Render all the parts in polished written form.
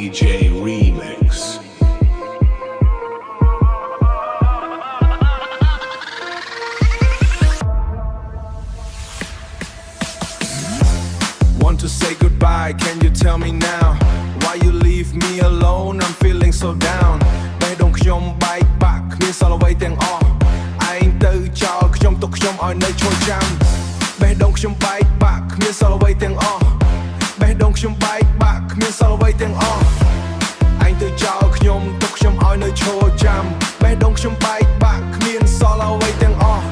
DJ Remix. Want to say goodbye, can you tell me now? Why you leave me alone, I'm feeling so down. បេះដូងខ្ញុំបែកបាក់គ្មានសល់អ្វីទាំងអស់ឯងទៅចោលខ្ញុំទុកខ្ញុំឲ្យនៅឈរចាំបេះដូងខ្ញុំបែកបាក់គ្មានសល់អ្វីទាំងអស់បេះដូងខ្ញុំបែកបាក់គ្មានសល់អ្វីទាំងអស់ឯងទៅចោលខ្ញុំទុកខ្ញុំឲ្យនៅឈរចាំបេះដូងខ្ញុំបែកបាក់គ្មានសល់អ្វីទាំងអស់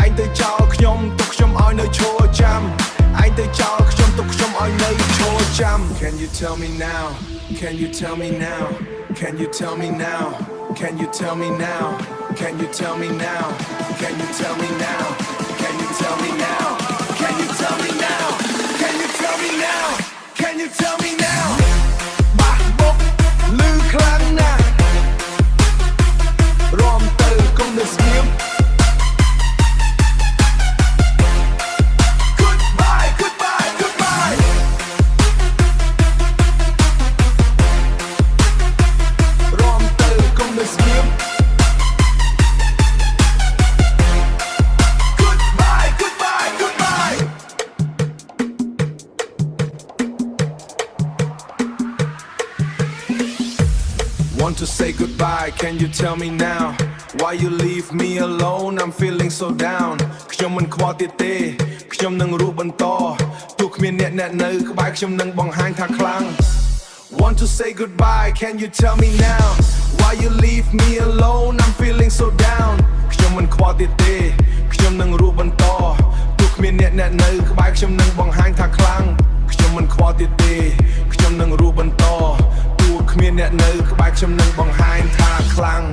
ឯងទៅចោលខ្ញុំទុកខ្ញុំឲ្យនៅឈរចាំឯងទៅចោលខ្ញុំទុកខ្ញុំឲ្យនៅឈរចាំ Can you tell me now Can you tell me now Can you tell me now Can you tell me now Can you tell me now Can you tell me now Can you tell me now Can you tell me now Can you tell me now Can you tell me now បាក់បុកលឺខ្លាំងណាស់រំទៅកុំនៅស្ងៀមWant to say goodbye, can you tell me now Why you leave me alone, I'm feeling so down ខ្ញុំមិនខ្វល់ទៀតទេខ្ញុំនឹងរស់បន្តទោះគ្មានអ្នកនៅក្បែរខ្ញុំនឹងបង្ហាញថាខ្លាំង Want to say goodbye, can you tell me now Why you leave me alone, I'm feeling so down ខ្ញុំមិនខ្វល់ទៀតទេខ្ញុំនឹងរស់បន្តទោះគ្មានអ្នកនៅក្បែរខ្ញុំនឹងបង្ហាញថាខ្លាំងខ្ញុំមិនខ្វល់ទៀតទេខ្ញុំនឹងរស់បន្តគ្មានអ្នកនៅក្បែរខ្ញុំនឹងបង្ហាញថាខ្លាំង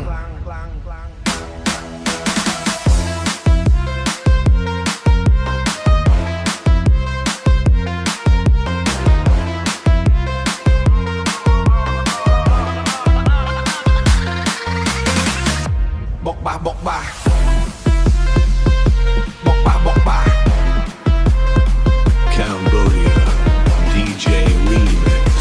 បុកបាបុកបាបុកបាបុកបា Cambodia DJ Remix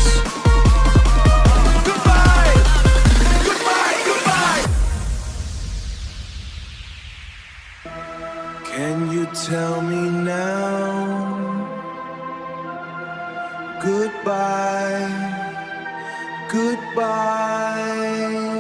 Can you tell me now Goodbye Goodbye